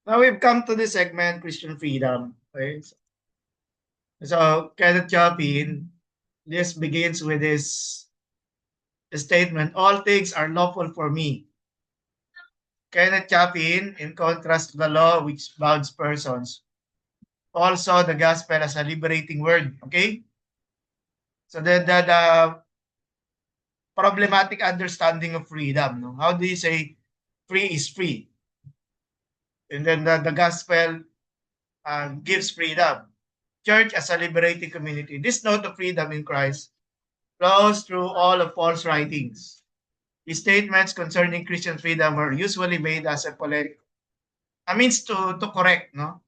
Now we've come to the segment Christian freedom. Okay? So Kenneth Chapin, this begins with his statement, all things are lawful for me. Kenneth Chapin, in contrast to the law which bounds persons, also the gospel as a liberating word. Okay? So the problematic understanding of freedom. No? How do you say free is free? And then the gospel gives freedom. Church as a liberating community. This note of freedom in Christ flows through all of Paul's writings. His statements concerning Christian freedom were usually made as a a means to correct, no?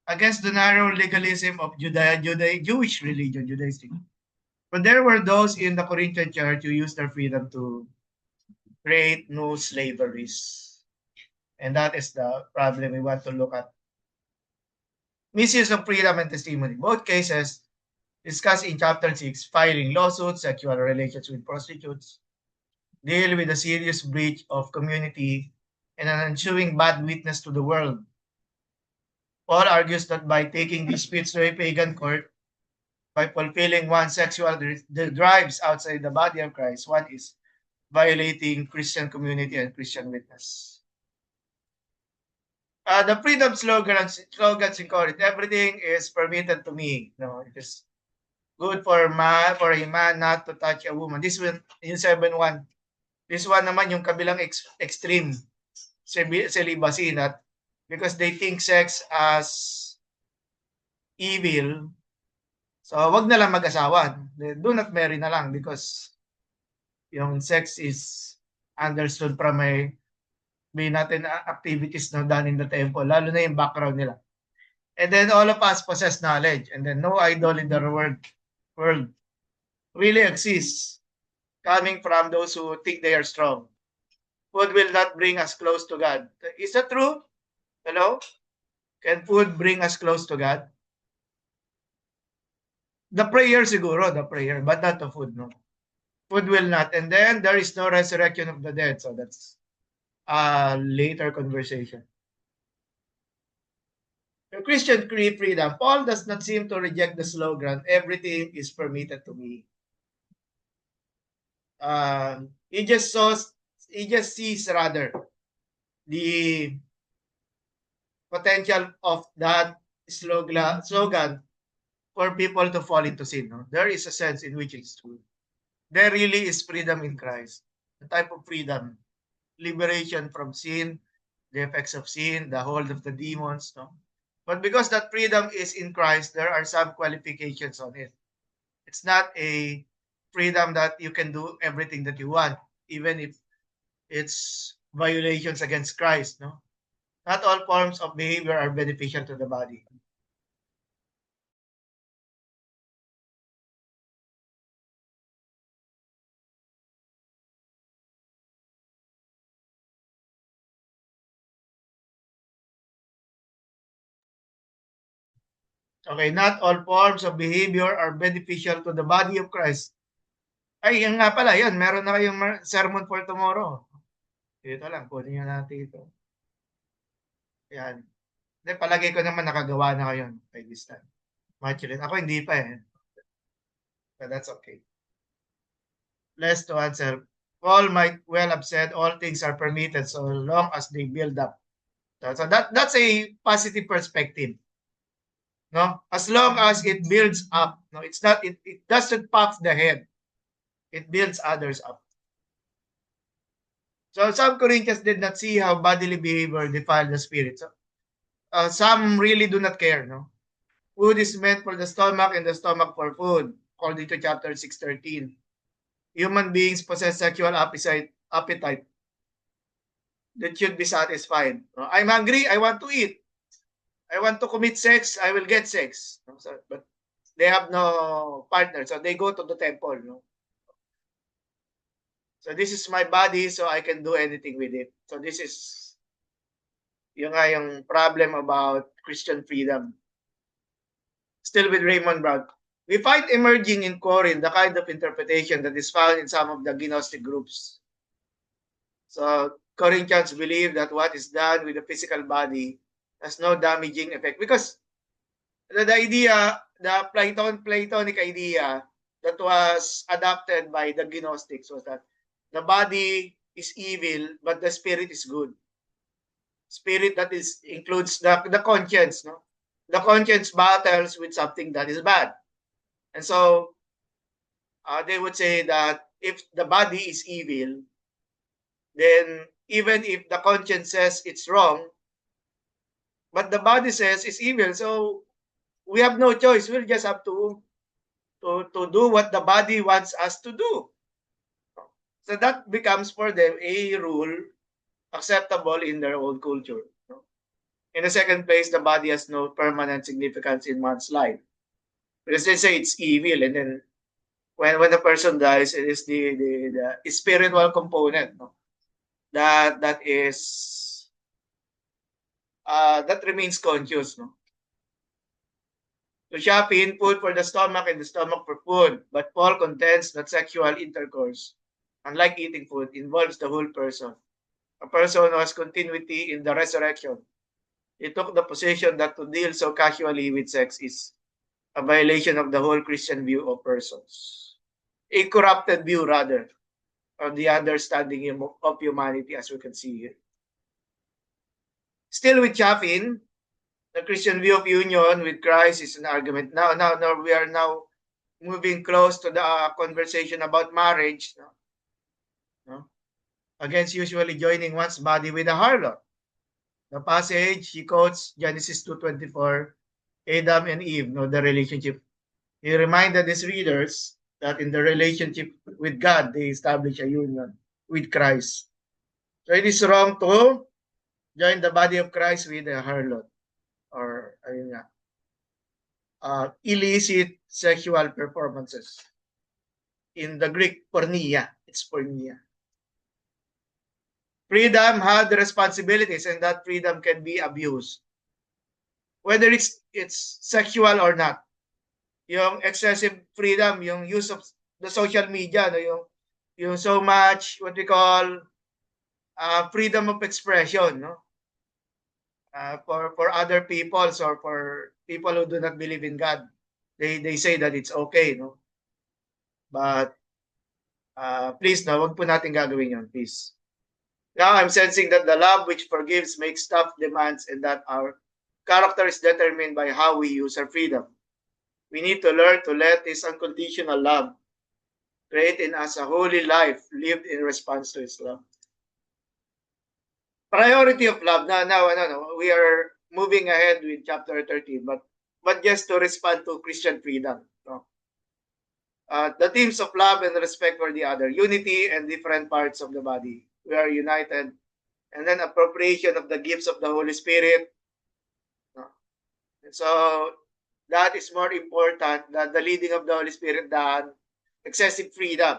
Against the narrow legalism of Jewish religion, Judaism. But there were those in the Corinthian church who used their freedom to create new slaveries. And that is the problem we want to look at. Misuse of freedom and testimony. Both cases discussed in chapter 6, filing lawsuits, sexual relations with prostitutes, deal with a serious breach of community and an ensuing bad witness to the world. Paul argues that by taking disputes to a pagan court, by fulfilling one's sexual drives outside the body of Christ, one is violating Christian community and Christian witness. The freedom slogans in Corinth, everything is permitted to me. No, it is good for a man not to touch a woman. This one, in 7:1. This one naman yung kabilang extreme celibacy, that because they think sex as evil, so wag na lang mag-asawa. Do not marry na lang because yung sex is understood from may natin activities na done in the temple, lalo na yung background nila. And then all of us possess knowledge, and then no idol in the world really exists coming from those who think they are strong. Food will not bring us close to God. Is that true? Hello? Can food bring us close to God? The prayer siguro, the prayer, but not the food, no? Food will not. And then there is no resurrection of the dead. So that's a later conversation. The Christian freedom, Paul does not seem to reject the slogan, everything is permitted to me. He just sees rather the potential of that slogan for people to fall into sin. No? There is a sense in which it's true. There really is freedom in Christ. The type of freedom, liberation from sin, the effects of sin, the hold of the demons. No? But because that freedom is in Christ, there are some qualifications on it. It's not a freedom that you can do everything that you want, even if it's violations against Christ. No, not all forms of behavior are beneficial to the body. Okay, not all forms of behavior are beneficial to the body of Christ. Ay, yan nga pala, yan. Meron na kayong sermon for tomorrow. Ito lang, kunin nyo natin ito. Yan. Then, palagay ko naman nakagawa na kayo by this time. Maturin. Ako hindi pa eh. But that's okay. Less to answer. Paul might well have said all things are permitted so long as they build up. So that's a positive perspective. No? As long as it builds up. No, it's not it doesn't puff the head. It builds others up. So some Corinthians did not see how bodily behavior defiled the spirit. So, some really do not care. No, food is meant for the stomach and the stomach for food, according to chapter 6:13. Human beings possess sexual appetite that should be satisfied. No? I'm hungry. I want to eat. I want to commit sex. I will get sex. No? So, but they have no partner, so they go to the temple. No? So this is my body, so I can do anything with it. So this is yung problem about Christian freedom. Still with Raymond Brown. We find emerging in Corinth the kind of interpretation that is found in some of the Gnostic groups. So Corinthians believe that what is done with the physical body has no damaging effect. Because the idea, the Platonic idea that was adopted by the Gnostics was that the body is evil, but the spirit is good. Spirit that is includes the conscience, no? The conscience battles with something that is bad. And so they would say that if the body is evil, then even if the conscience says it's wrong, but the body says it's evil, so we have no choice. We'll just have to do what the body wants us to do. So that becomes for them a rule acceptable in their own culture. In the second place, the body has no permanent significance in one's life. Because they say it's evil, and then when a person dies, it is the spiritual component, no? That is that remains conscious, no? So shopping, food for the stomach and the stomach for food. But Paul contends that sexual intercourse, unlike eating food, involves the whole person. A person who has continuity in the resurrection. He took the position that to deal so casually with sex is a violation of the whole Christian view of persons. A corrupted view, rather, of the understanding of humanity, as we can see here. Still with Chaffin, the Christian view of union with Christ is an argument. Now we are now moving close to the conversation about marriage. No? Against usually joining one's body with a harlot. The passage he quotes Genesis 2:24, Adam and Eve, no, the relationship. He reminded his readers that in the relationship with God, they establish a union with Christ. So it is wrong to join the body of Christ with a harlot or illicit sexual performances. In the Greek, porneia. It's porneia. Freedom had responsibilities, and that freedom can be abused. Whether it's sexual or not. Yung excessive freedom, yung use of the social media, no, yung so much what we call freedom of expression, no? For other peoples or for people who do not believe in God, they say that it's okay, no? But please, no, wag po natin gagawin yun, please. Now I'm sensing that the love which forgives makes tough demands and that our character is determined by how we use our freedom. We need to learn to let this unconditional love create in us a holy life lived in response to His love. Priority of love. Now, we are moving ahead with chapter 13, but just to respond to Christian freedom. No? The themes of love and respect for the other, unity and different parts of the body. We are united. And then appropriation of the gifts of the Holy Spirit. No? And so that is more important than the leading of the Holy Spirit than excessive freedom.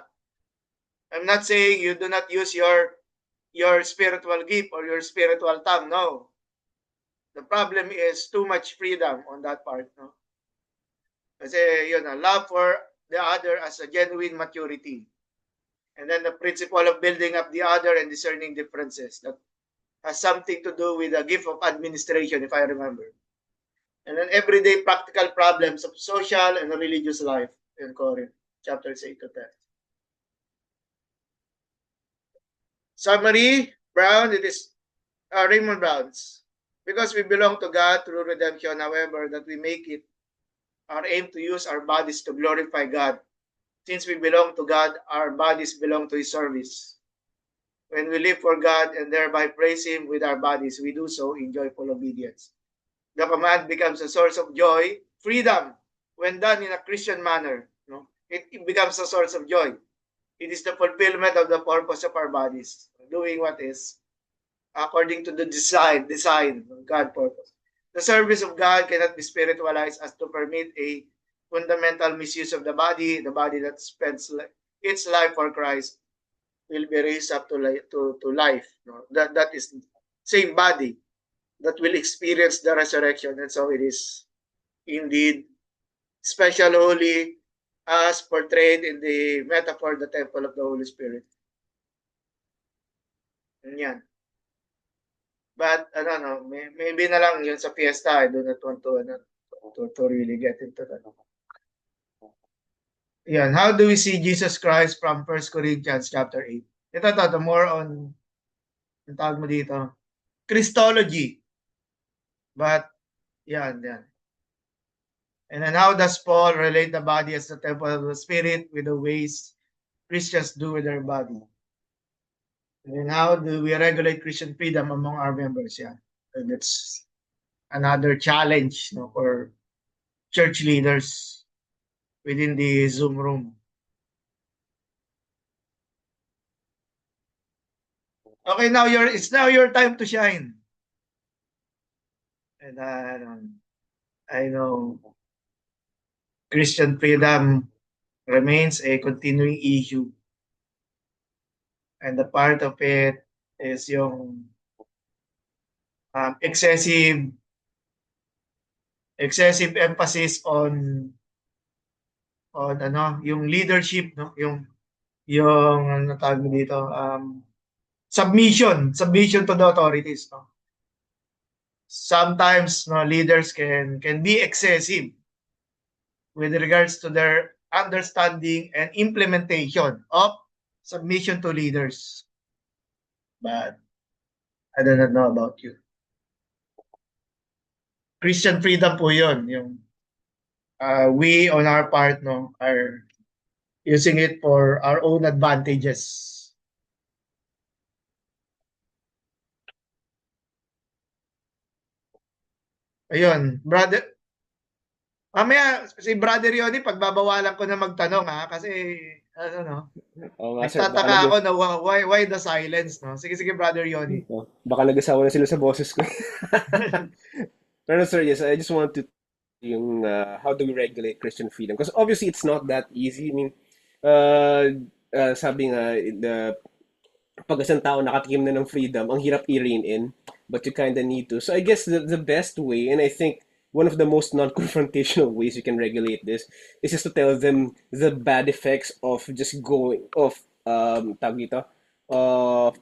I'm not saying you do not use your spiritual gift or your spiritual tongue. No. The problem is too much freedom on that part. No? Kasi yun, love for the other as a genuine maturity. And then the principle of building up the other and discerning differences. That has something to do with the gift of administration, if I remember. And then everyday practical problems of social and religious life in Corinth, chapters 8 to 10. Summary, Brown, it is Raymond Brown's. Because we belong to God through redemption, however, that we make it our aim to use our bodies to glorify God. Since we belong to God, our bodies belong to His service. When we live for God and thereby praise Him with our bodies, we do so in joyful obedience. The command becomes a source of joy, freedom, when done in a Christian manner. No? It becomes a source of joy. It is the fulfillment of the purpose of our bodies, doing what is according to the design of God's purpose. The service of God cannot be spiritualized as to permit a fundamental misuse of the body that spends its life for Christ will be raised up to life. No? That is same body that will experience the resurrection. And so it is indeed special holy as portrayed in the metaphor, the temple of the Holy Spirit. And yan. But no, maybe na lang yun sa fiesta. I do not want to, to really get into that. Yan. How do we see Jesus Christ from 1 Corinthians chapter 8? Ito, more on, yung tawag mo dito, Christology. But, yan. And then how does Paul relate the body as the temple of the Spirit with the ways Christians do with their body? And then how do we regulate Christian freedom among our members? Yeah. And it's another challenge, for church leaders within the Zoom room. Okay, it's now your time to shine. And I know Christian freedom remains a continuing issue. And the part of it is yung excessive emphasis on yung leadership, no, yung ano tawag mo dito, submission to the authorities, no. Sometimes, no, leaders can be excessive with regards to their understanding and implementation of submission to leaders. But I do not know about you. Christian freedom po yun, yung we on our part, no, are using it for our own advantages. Ayun, brother. Mamaya, si Brother Yoni, pagbabawalan ko na magtanong, kasi, no, Sir, nagtataka ako na why the silence, no? Sige, Brother Yoni. baka nag-asawa na sila sa boses ko. Pero sir, yes, I just want to yung how do we regulate Christian freedom? Because obviously it's not that easy. I mean, sabi nga, pag isang tao nakatikim na ng freedom, ang hirap i-rein in, but you kind of need to. So I guess the best way, and I think one of the most non-confrontational ways you can regulate this is just to tell them the bad effects of just tawag dito,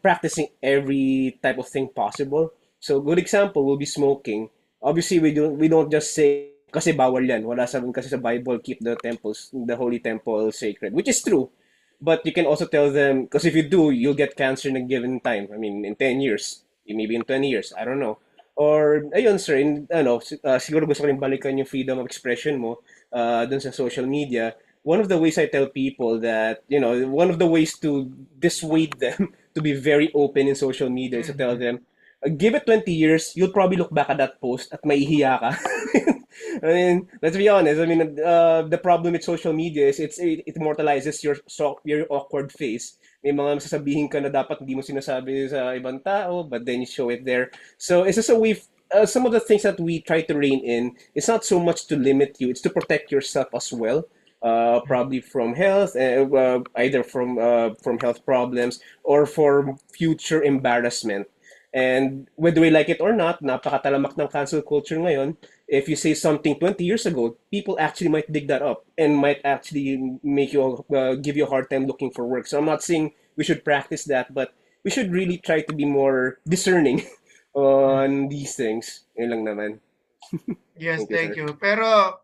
practicing every type of thing possible. So good example will be smoking. Obviously we don't just say kasi bawal yan. Wala kasi sa Bible, keep the holy temple sacred, which is true. But you can also tell them, because if you do, you'll get cancer in a given time. I mean, in 10 years, maybe in 20 years, I don't know. Or, ayun sir, siguro gusto ko rin balikan yung freedom of expression mo dun sa social media. One of the ways I tell people that, one of the ways to dissuade them to be very open in social media is to tell them, give it 20 years, you'll probably look back at that post at maihiya ka. I mean, let's be honest. I mean, the problem with social media is it immortalizes your awkward face. May mga sasabihin ka na dapat hindi mo sinasabi sa ibang tao, but then you show it there. So it's just a way. Some of the things that we try to rein in, it's not so much to limit you; it's to protect yourself as well. Probably from health, either from health problems or for future embarrassment. And whether we like it or not, napakatalamak ng cancel culture ngayon. If you say something 20 years ago, people actually might dig that up and might actually make you give you a hard time looking for work. So I'm not saying we should practice that, but we should really try to be more discerning on these things. Yun lang naman. Yes, Thank thank you, sir. you. Pero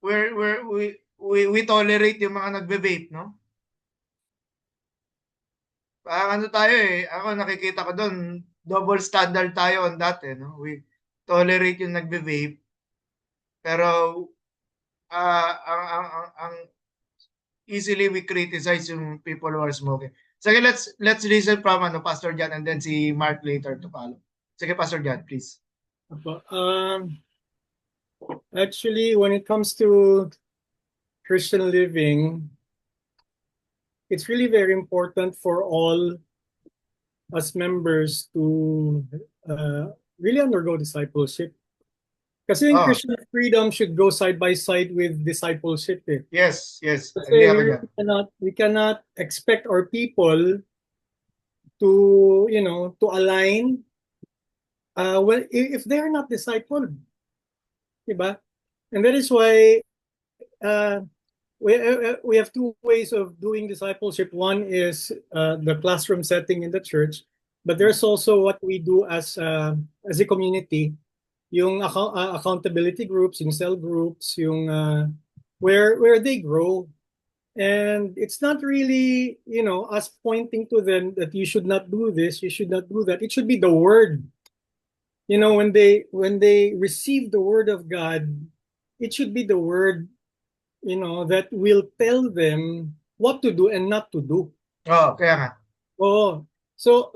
we tolerate yung mga nagbe-vape, no? Parang ano tayo ako nakikita ko doon, double standard tayo on that, no? We tolerate yung nagbe-vape, pero ang easily we criticize yung people who are smoking. Sige, let's listen from Pastor John and then si Mark later to follow. Sige, Pastor John, please. Actually, when it comes to Christian living, it's really very important for all us members to really undergo discipleship. Kasi yung Christian freedom should go side by side with discipleship. Yes. Kasi we cannot expect our people to, to align well if they are not discipled. Diba? And that is why we have two ways of doing discipleship. One is the classroom setting in the church. But there's also what we do as a community, yung accountability groups, yung cell groups, yung where they grow. And it's not really, us pointing to them that you should not do this, you should not do that. It should be the word. When they receive the word of God, it should be the word, that will tell them what to do and not to do. Oo, kaya nga. Oh, so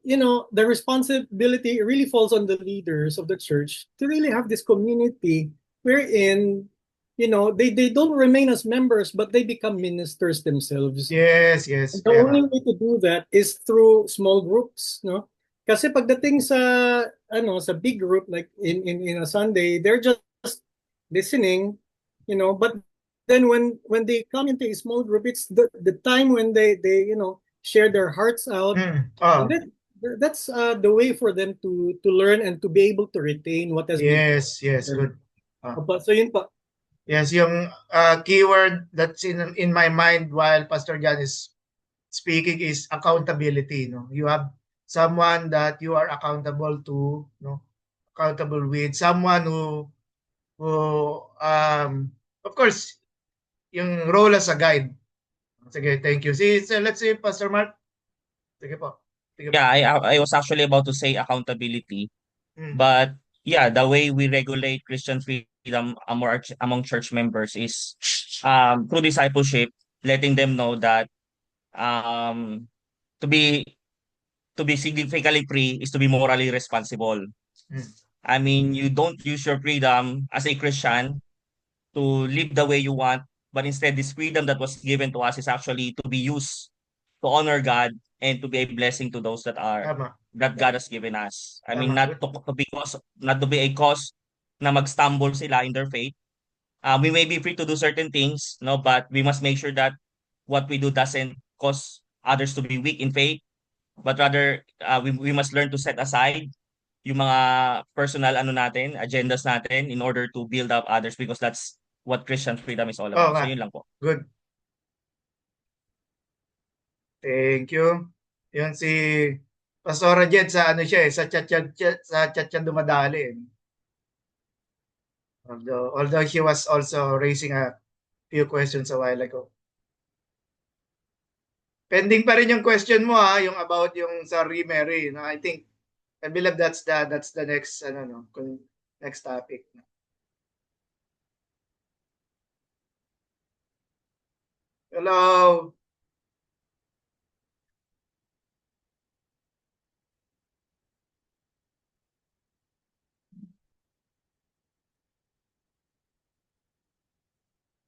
the responsibility really falls on the leaders of the church to really have this community wherein they don't remain as members but they become ministers themselves. Yes, And the kaya nga. only way to do that is through small groups, no? Kasi pagdating sa big group like in a Sunday, they're just listening, but then when they come into a small group, it's the time when they share their hearts out. Oh, And that's the way for them to learn and to be able to retain what has been yes, good. taught. So yun pa. Yes, yung keyword that's in my mind while Pastor John is speaking is accountability. No, you have someone that you are accountable to, no, accountable with someone who of course yung role as a guide. Sige, thank you. So let's see, Pastor Mark. Sige po. Sige po. Yeah, I was actually about to say accountability, but yeah, the way we regulate Christian freedom among church members is through discipleship, letting them know that um to be significantly free is to be morally responsible. I mean, you don't use your freedom as a Christian to live the way you want, but instead this freedom that was given to us is actually to be used to honor God and to be a blessing to those Tama. that God has given us. I mean, Tama. not to be a cause na mag-stumble sila in their faith. We may be free to do certain things, no, but we must make sure that what we do doesn't cause others to be weak in faith, but rather we must learn to set aside yung mga personal agendas natin in order to build up others, because that's what Christian freedom is all about. So yun lang po. Good. Thank you. Yun si Pastora Jed sa siya sa chat dumadali. Although she was also raising a few questions a while ago. Pending pa rin yung question mo yung about yung sa remarry. No? I believe that's the next next topic. Hello.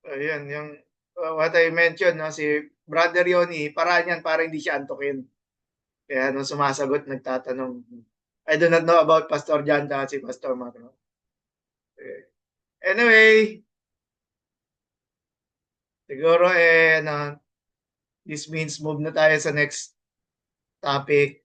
Ayan, yung what I mentioned, no, si Brother Yoni, para hindi siya antukin. Kaya nung sumasagot, nagtatanong. I do not know about Pastor John at si Pastor Mark. No? Anyway, siguro this means move na tayo sa next topic.